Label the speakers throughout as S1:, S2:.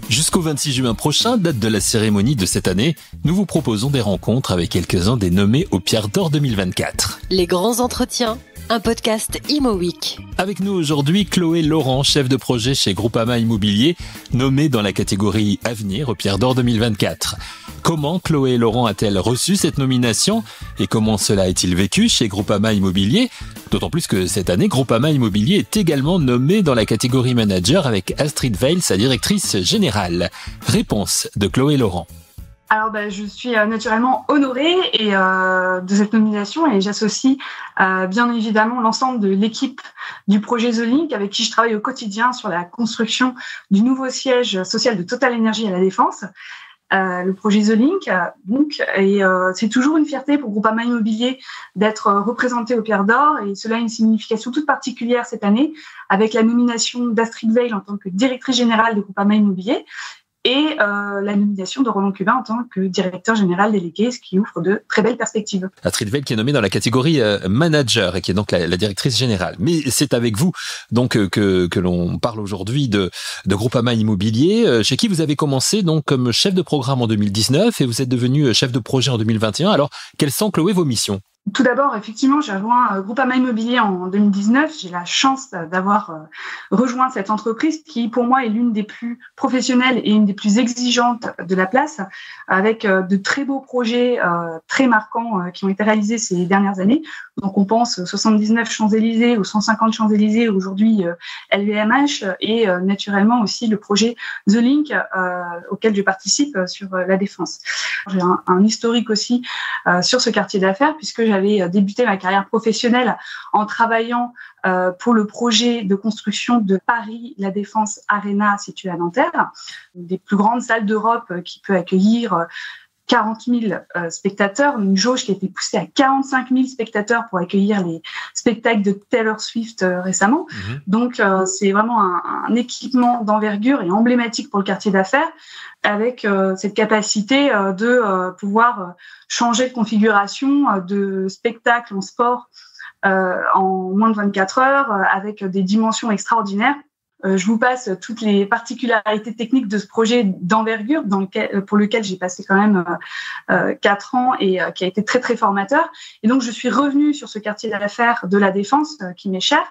S1: Jusqu'au 26 juin prochain, date de la cérémonie de cette année, nous vous proposons des rencontres avec quelques-uns des nommés aux Pierres d'Or 2024.
S2: Les grands entretiens, un podcast Imo Week.
S1: Avec nous aujourd'hui, Chloé Laurent, chef de projet chez Groupama Immobilier, nommée dans la catégorie Avenir aux Pierres d'Or 2024. Comment Chloé Laurent a-t-elle reçu cette nomination et comment cela a-t-il vécu chez Groupama Immobilier? D'autant plus que cette année, Groupama Immobilier est également nommé dans la catégorie manager avec Astrid Veil, sa directrice générale. Réponse de Chloé Laurent.
S3: Alors, je suis naturellement honorée de cette nomination et j'associe bien évidemment l'ensemble de l'équipe du projet The Link avec qui je travaille au quotidien sur la construction du nouveau siège social de Total Energy à La Défense. Le projet The Link, c'est toujours une fierté pour Groupama Immobilier d'être représenté aux Pierres d'Or et cela a une signification toute particulière cette année avec la nomination d'Astrid Veil en tant que directrice générale de Groupama Immobilier et la nomination de Roland Cubin en tant que directeur général délégué, ce qui ouvre de très belles perspectives.
S1: Astrid Veil qui est nommée dans la catégorie manager et qui est donc la directrice générale. Mais c'est avec vous donc que l'on parle aujourd'hui de Groupama Immobilier, chez qui vous avez commencé donc comme chef de programme en 2019 et vous êtes devenu chef de projet en 2021. Alors, quelles sont, Chloé, vos missions ?
S3: Tout d'abord, effectivement, j'ai rejoint Groupama Immobilier en 2019. J'ai la chance d'avoir rejoint cette entreprise qui, pour moi, est l'une des plus professionnelles et une des plus exigeantes de la place, avec de très beaux projets très marquants qui ont été réalisés ces dernières années. Donc, on pense aux 79 Champs-Élysées, aux 150 Champs-Élysées, aujourd'hui LVMH, et naturellement aussi le projet The Link, auquel je participe sur La Défense. J'ai un historique aussi sur ce quartier d'affaires, puisque j'avais débuté ma carrière professionnelle en travaillant pour le projet de construction de Paris La Défense Arena situé à Nanterre, une des plus grandes salles d'Europe qui peut accueillir 40 000 spectateurs, une jauge qui a été poussée à 45 000 spectateurs pour accueillir les spectacles de Taylor Swift récemment. Donc, c'est vraiment un équipement d'envergure et emblématique pour le quartier d'affaires avec cette capacité de pouvoir changer de configuration de spectacle en sport en moins de 24 heures avec des dimensions extraordinaires. Je vous passe toutes les particularités techniques de ce projet d'envergure pour lequel j'ai passé quand même 4 ans et qui a été très, très formateur. Et donc, je suis revenue sur ce quartier d'affaires de La Défense qui m'est cher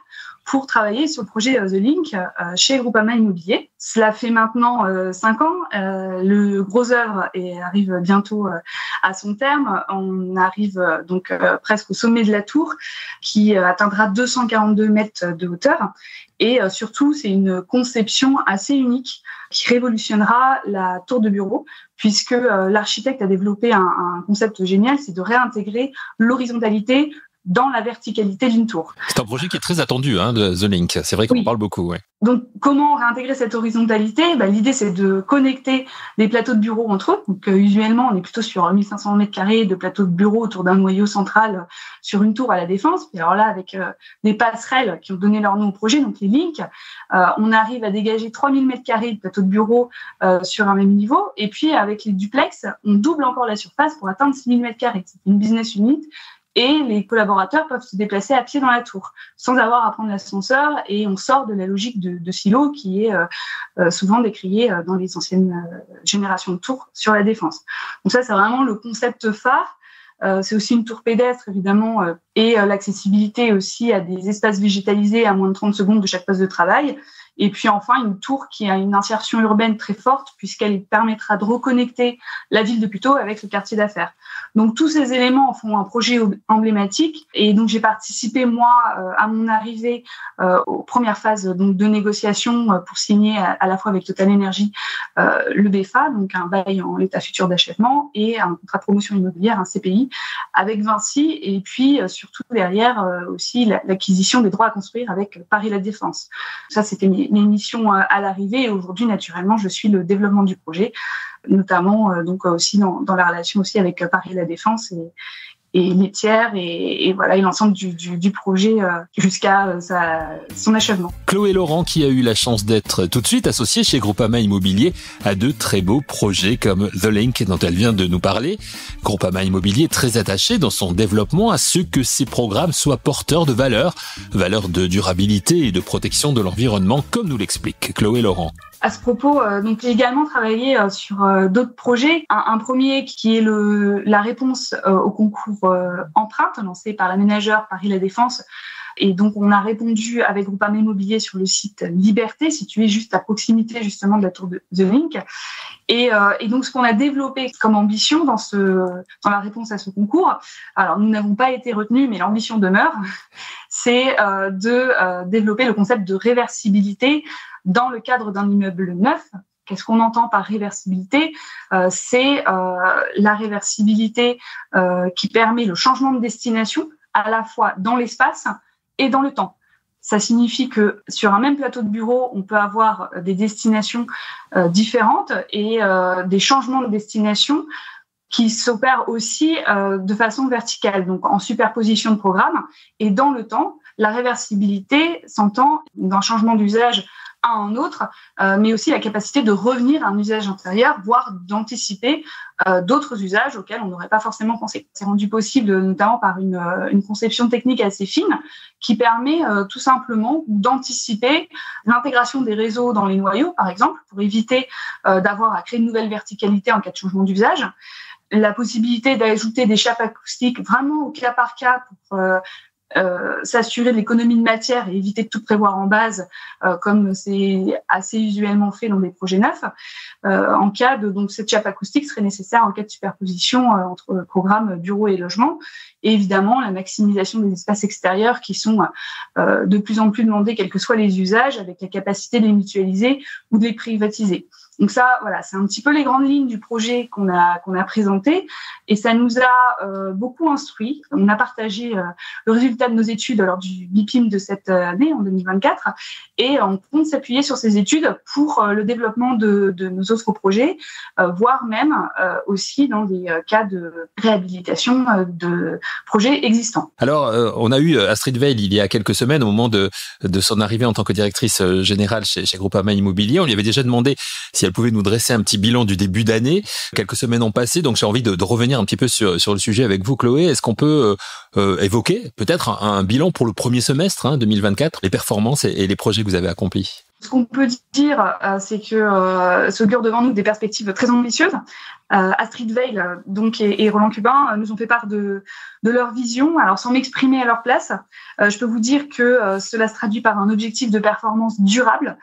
S3: pour travailler sur le projet The Link chez Groupama Immobilier. Cela fait maintenant 5 ans. Le gros œuvre arrive bientôt à son terme. On arrive donc presque au sommet de la tour qui atteindra 242 mètres de hauteur. Et surtout, c'est une conception assez unique qui révolutionnera la tour de bureau, puisque l'architecte a développé un concept génial, c'est de réintégrer l'horizontalité dans la verticalité d'une tour.
S1: C'est un projet qui est très attendu de The Link. C'est vrai qu'on en parle beaucoup. Ouais.
S3: Donc, comment réintégrer cette horizontalité ? L'idée, c'est de connecter les plateaux de bureaux entre eux. Donc, usuellement, on est plutôt sur 1500 mètres carrés de plateaux de bureaux autour d'un noyau central sur une tour à La Défense. Puis alors là, avec des passerelles qui ont donné leur nom au projet, donc les links, on arrive à dégager 3000 mètres carrés de plateaux de bureaux sur un même niveau. Et puis, avec les duplex, on double encore la surface pour atteindre 6000 mètres carrés. C'est une business unit. Et les collaborateurs peuvent se déplacer à pied dans la tour, sans avoir à prendre l'ascenseur, et on sort de la logique de silo qui est souvent décriée dans les anciennes générations de tours sur La Défense. Donc ça, c'est vraiment le concept phare. C'est aussi une tour pédestre, évidemment, et l'accessibilité aussi à des espaces végétalisés à moins de 30 secondes de chaque poste de travail. Et puis enfin, une tour qui a une insertion urbaine très forte puisqu'elle permettra de reconnecter la ville de Puteaux avec le quartier d'affaires. Donc tous ces éléments en font un projet emblématique. Et donc j'ai participé, moi, à mon arrivée aux premières phases donc, de négociation pour signer à la fois avec Total Energy le BFA, donc un bail en l'état futur d'achèvement, et un contrat de promotion immobilière, un CPI, avec Vinci. Et puis surtout derrière aussi l'acquisition des droits à construire avec Paris La Défense. Ça, c'était mes missions à l'arrivée, et aujourd'hui, naturellement, je suis le développement du projet, notamment donc aussi dans la relation aussi avec Paris La Défense laitière et voilà, et l'ensemble du projet jusqu'à son achèvement.
S1: Chloé Laurent, qui a eu la chance d'être tout de suite associée chez Groupama Immobilier à de très beaux projets comme The Link dont elle vient de nous parler. Groupama Immobilier est très attaché dans son développement à ce que ces programmes soient porteurs de valeurs de durabilité et de protection de l'environnement, comme nous l'explique Chloé Laurent.
S3: À ce propos, donc j'ai également travaillé sur d'autres projets. Un premier qui est la réponse au concours Empreinte lancé par l'aménageur Paris La Défense. Et donc, on a répondu avec Groupama Immobilier sur le site Liberté, situé juste à proximité justement de la tour de The Link. Et donc, ce qu'on a développé comme ambition dans la réponse à ce concours, alors nous n'avons pas été retenus, mais l'ambition demeure, c'est de développer le concept de réversibilité dans le cadre d'un immeuble neuf. Qu'est-ce qu'on entend par réversibilité ? C'est la réversibilité qui permet le changement de destination à la fois dans l'espace et dans le temps. Ça signifie que sur un même plateau de bureau, on peut avoir des destinations différentes et des changements de destination qui s'opèrent aussi de façon verticale, donc en superposition de programmes. Et dans le temps, la réversibilité s'entend d'un changement d'usage à un autre, mais aussi la capacité de revenir à un usage antérieur, voire d'anticiper d'autres usages auxquels on n'aurait pas forcément pensé. C'est rendu possible notamment par une conception technique assez fine qui permet tout simplement d'anticiper l'intégration des réseaux dans les noyaux, par exemple, pour éviter d'avoir à créer une nouvelle verticalité en cas de changement d'usage. La possibilité d'ajouter des chapes acoustiques vraiment au cas par cas pour s'assurer de l'économie de matière et éviter de tout prévoir en base, comme c'est assez usuellement fait dans des projets neufs. En cas donc cette chape acoustique serait nécessaire en cas de superposition entre programme bureau et logement. Et évidemment, la maximisation des espaces extérieurs qui sont de plus en plus demandés, quels que soient les usages, avec la capacité de les mutualiser ou de les privatiser. Donc ça, voilà, c'est un petit peu les grandes lignes du projet qu'on a présenté, et ça nous a beaucoup instruit. On a partagé le résultat de nos études lors du BIPIM de cette année, en 2024, et on compte s'appuyer sur ces études pour le développement de nos autres projets, voire même aussi dans des cas de réhabilitation de projets existants.
S1: Alors, on a eu Astrid Veil il y a quelques semaines, au moment de son arrivée en tant que directrice générale chez Groupama Immobilier. On lui avait déjà demandé si elle pouvait nous dresser un petit bilan du début d'année. Quelques semaines ont passé, donc j'ai envie de revenir un petit peu sur le sujet avec vous, Chloé. Est-ce qu'on peut évoquer peut-être un bilan pour le premier semestre 2024, les performances et les projets que vous avez accomplis?
S3: Ce qu'on peut dire, c'est que s'augurent devant nous des perspectives très ambitieuses. Astrid Veil donc, et Roland Cubin nous ont fait part de leur vision. Alors, sans m'exprimer à leur place, je peux vous dire que cela se traduit par un objectif de performance durable,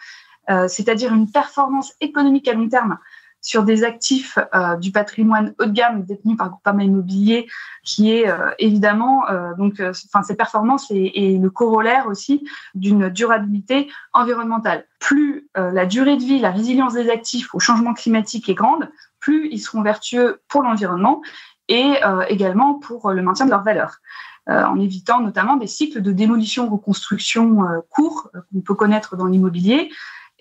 S3: c'est-à-dire une performance économique à long terme sur des actifs du patrimoine haut de gamme détenus par Groupama Immobilier, qui est évidemment cette performance est le corollaire aussi d'une durabilité environnementale. Plus la durée de vie, la résilience des actifs au changement climatique est grande, plus ils seront vertueux pour l'environnement et également pour le maintien de leur valeur. En évitant notamment des cycles de démolition-reconstruction courts qu'on peut connaître dans l'immobilier.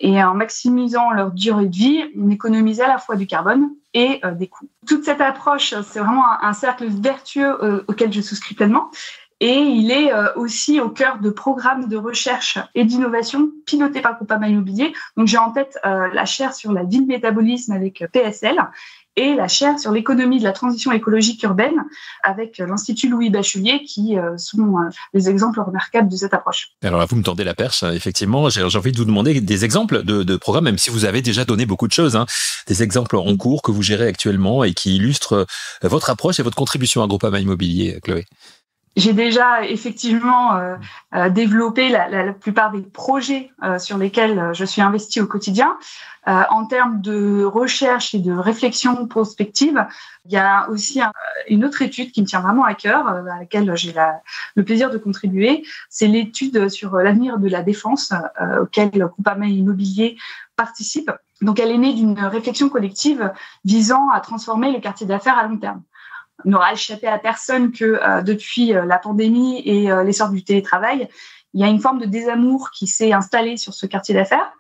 S3: Et en maximisant leur durée de vie, on économise à la fois du carbone et des coûts. Toute cette approche, c'est vraiment un cercle vertueux auquel je souscris pleinement. Et il est aussi au cœur de programmes de recherche et d'innovation pilotés par Groupama Immobilier. Donc j'ai en tête la chaire sur la ville-métabolisme avec PSL et la chaire sur l'économie de la transition écologique urbaine avec l'Institut Louis Bachelier, qui sont des exemples remarquables de cette approche.
S1: Alors là, vous me tendez la perche, effectivement. J'ai envie de vous demander des exemples de programmes, même si vous avez déjà donné beaucoup de choses, des exemples en cours que vous gérez actuellement et qui illustrent votre approche et votre contribution à Groupama Immobilier, Chloé.
S3: J'ai déjà effectivement développé la plupart des projets sur lesquels je suis investie au quotidien. En termes de recherche et de réflexion prospective, il y a aussi une autre étude qui me tient vraiment à cœur, à laquelle j'ai le plaisir de contribuer. C'est l'étude sur l'avenir de la défense, auquel Groupama Immobilier participe. Donc, elle est née d'une réflexion collective visant à transformer le quartier d'affaires à long terme. Il n'aura échappé à personne que depuis la pandémie et l'essor du télétravail, il y a une forme de désamour qui s'est installée sur ce quartier d'affaires,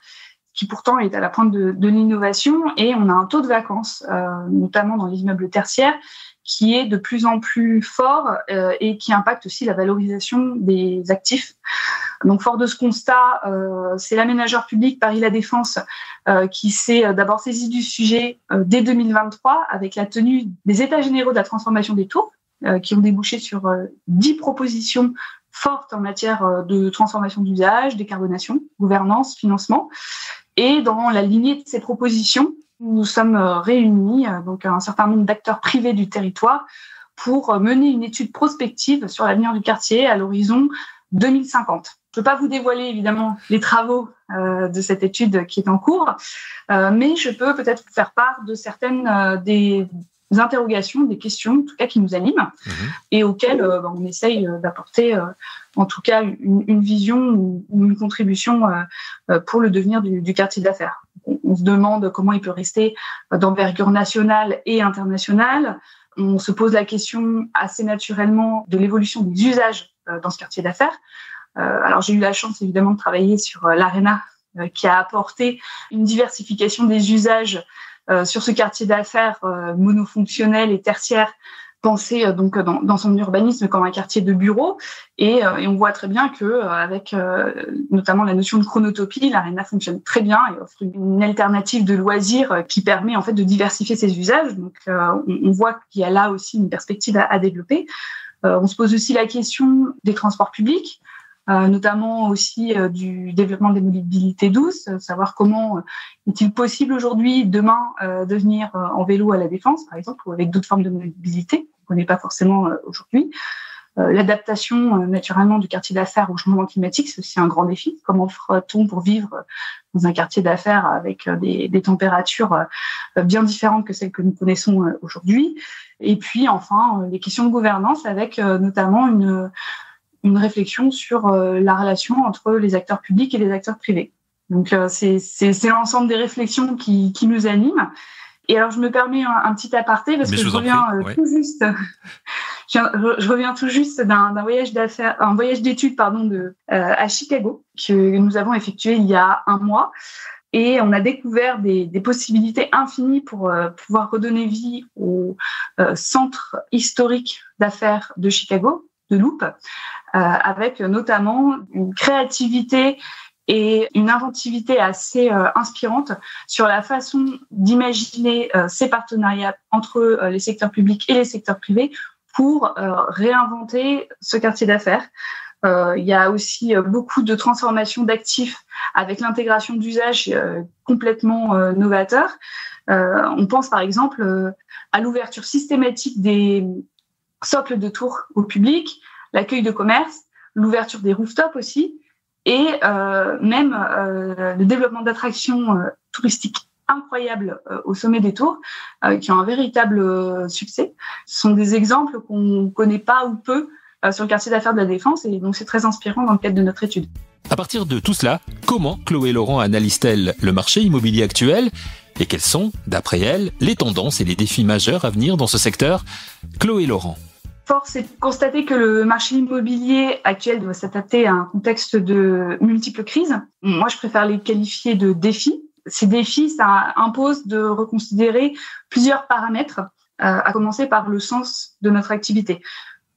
S3: qui pourtant est à la pointe de l'innovation, et on a un taux de vacances, notamment dans les immeubles tertiaires, qui est de plus en plus fort et qui impacte aussi la valorisation des actifs. Donc, fort de ce constat, c'est l'aménageur public Paris La Défense qui s'est d'abord saisi du sujet dès 2023 avec la tenue des États généraux de la transformation des tours qui ont débouché sur 10 propositions fortes en matière de transformation d'usage, décarbonation, gouvernance, financement. Et dans la lignée de ces propositions, nous sommes réunis, donc un certain nombre d'acteurs privés du territoire, pour mener une étude prospective sur l'avenir du quartier à l'horizon 2050. Je ne peux pas vous dévoiler évidemment les travaux de cette étude qui est en cours, mais je peux peut-être vous faire part de certaines des interrogations, des questions en tout cas qui nous animent et auxquelles on essaye d'apporter en tout cas une vision ou une contribution pour le devenir du quartier d'affaires. On se demande comment il peut rester d'envergure nationale et internationale. On se pose la question assez naturellement de l'évolution des usages dans ce quartier d'affaires. Alors j'ai eu la chance évidemment de travailler sur l'Arena qui a apporté une diversification des usages sur ce quartier d'affaires monofonctionnel et tertiaire, pensé donc dans son urbanisme comme un quartier de bureaux, et on voit très bien que avec notamment la notion de chronotopie, l'Arena fonctionne très bien et offre une alternative de loisirs qui permet en fait de diversifier ses usages. Donc on voit qu'il y a là aussi une perspective à développer. On se pose aussi la question des transports publics, notamment aussi du développement des mobilités douces, savoir comment est-il possible aujourd'hui, demain, de venir en vélo à La Défense, par exemple, ou avec d'autres formes de mobilité qu'on ne connaît pas forcément aujourd'hui. L'adaptation naturellement du quartier d'affaires au changement climatique, c'est aussi un grand défi. Comment fera-t-on pour vivre dans un quartier d'affaires avec des températures bien différentes que celles que nous connaissons aujourd'hui? Et puis enfin, les questions de gouvernance avec notamment une réflexion sur la relation entre les acteurs publics et les acteurs privés. Donc c'est l'ensemble des réflexions qui nous animent. Et alors je me permets un petit aparté parce que je reviens tout juste. Je reviens tout juste d'un voyage d'affaires, un voyage d'études à Chicago que nous avons effectué il y a un mois. Et on a découvert des possibilités infinies pour pouvoir redonner vie au centre historique d'affaires de Chicago, de Loop, avec notamment une créativité et une inventivité assez inspirante sur la façon d'imaginer ces partenariats entre les secteurs publics et les secteurs privés pour réinventer ce quartier d'affaires. Il y a aussi beaucoup de transformations d'actifs avec l'intégration d'usages complètement novateurs. On pense par exemple à l'ouverture systématique des socles de tours au public, l'accueil de commerce, l'ouverture des rooftops aussi, et même le développement d'attractions touristiques incroyables au sommet des tours, qui ont un véritable succès. Ce sont des exemples qu'on ne connaît pas ou peu sur le quartier d'affaires de La Défense, et donc c'est très inspirant dans le cadre de notre étude.
S1: À partir de tout cela, comment Chloé Laurent analyse-t-elle le marché immobilier actuel et quelles sont, d'après elle, les tendances et les défis majeurs à venir dans ce secteur? Chloé Laurent.
S3: Force est de constater que le marché immobilier actuel doit s'adapter à un contexte de multiples crises. Moi, je préfère les qualifier de défis. Ces défis, ça impose de reconsidérer plusieurs paramètres, à commencer par le sens de notre activité.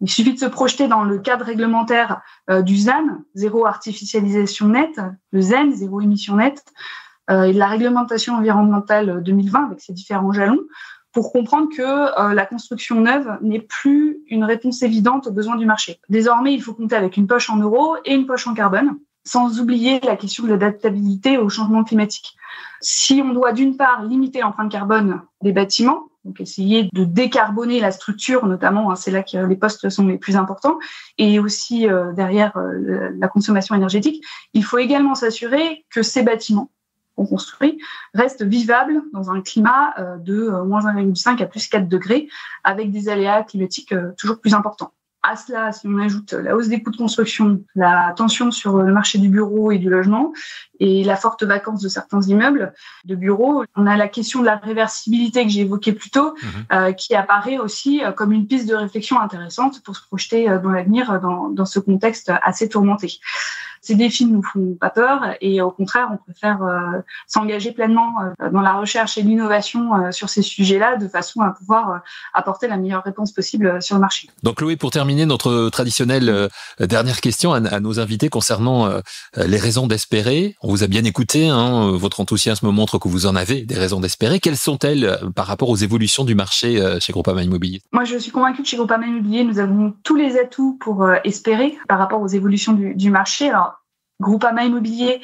S3: Il suffit de se projeter dans le cadre réglementaire du ZAN, zéro artificialisation nette, le ZEN, zéro émission nette, et de la réglementation environnementale 2020 avec ses différents jalons, pour comprendre que la construction neuve n'est plus une réponse évidente aux besoins du marché. Désormais, il faut compter avec une poche en euros et une poche en carbone, sans oublier la question de l'adaptabilité au changement climatique. Si on doit d'une part limiter l'empreinte carbone des bâtiments, donc essayer de décarboner la structure notamment, c'est là que les postes sont les plus importants, et aussi derrière la consommation énergétique, il faut également s'assurer que ces bâtiments qu'on construit restent vivables dans un climat de moins 1,5 à plus 4 degrés, avec des aléas climatiques toujours plus importants. À cela, si on ajoute la hausse des coûts de construction, la tension sur le marché du bureau et du logement, et la forte vacance de certains immeubles de bureaux. On a la question de la réversibilité que j'ai évoquée plus tôt, qui apparaît aussi comme une piste de réflexion intéressante pour se projeter dans l'avenir dans ce contexte assez tourmenté. Ces défis ne nous font pas peur et au contraire, on préfère s'engager pleinement dans la recherche et l'innovation sur ces sujets-là de façon à pouvoir apporter la meilleure réponse possible sur le marché.
S1: Donc Chloé, pour terminer, notre traditionnelle dernière question à nos invités concernant les raisons d'espérer. On vous a bien écouté, votre enthousiasme montre que vous en avez des raisons d'espérer. Quelles sont-elles par rapport aux évolutions du marché chez Groupama Immobilier ?
S3: Moi, je suis convaincue que chez Groupama Immobilier, nous avons tous les atouts pour espérer par rapport aux évolutions du marché. Alors, Groupama Immobilier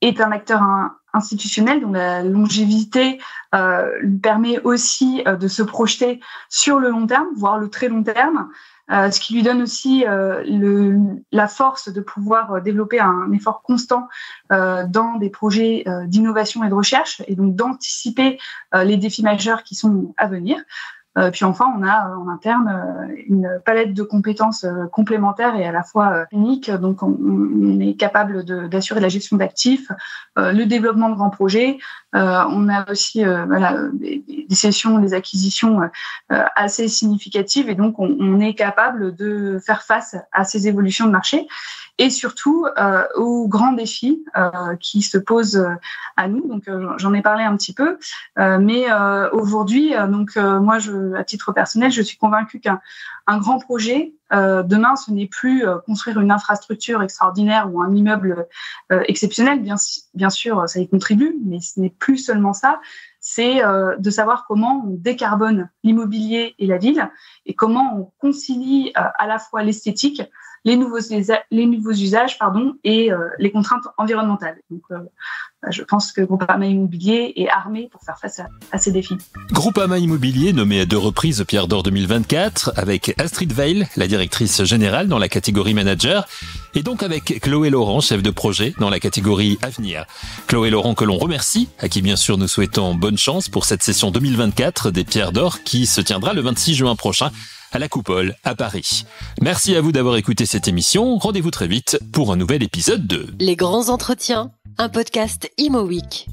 S3: est un acteur institutionnel dont la longévité lui permet aussi de se projeter sur le long terme, voire le très long terme, ce qui lui donne aussi la force de pouvoir développer un effort constant dans des projets d'innovation et de recherche, et donc d'anticiper les défis majeurs qui sont à venir. Puis enfin, on a en interne une palette de compétences complémentaires et à la fois uniques. Donc, on est capable d'assurer la gestion d'actifs, le développement de grands projets. On a aussi des cessions, des acquisitions assez significatives. Et donc, on est capable de faire face à ces évolutions de marché et surtout aux grands défis qui se posent à nous. Donc, j'en ai parlé un petit peu. Mais aujourd'hui, moi, à titre personnel, je suis convaincue qu'un grand projet, demain, ce n'est plus construire une infrastructure extraordinaire ou un immeuble exceptionnel. Bien sûr, ça y contribue, mais ce n'est plus seulement ça. C'est de savoir comment on décarbone l'immobilier et la ville et comment on concilie à la fois l'esthétique, les nouveaux usages, et les contraintes environnementales. Donc, je pense que Groupama Immobilier est armé pour faire face à ces défis.
S1: Groupama Immobilier, nommé à 2 reprises Pierre d'Or 2024, avec Astrid Veil, la directrice générale dans la catégorie manager, et donc avec Chloé Laurent, chef de projet dans la catégorie avenir. Chloé Laurent que l'on remercie, à qui bien sûr nous souhaitons bonne chance pour cette session 2024 des Pierres d'Or qui se tiendra le 26 juin prochain à la Coupole à Paris. Merci à vous d'avoir écouté cette émission. Rendez-vous très vite pour un nouvel épisode de
S2: Les grands entretiens, un podcast Imo Week.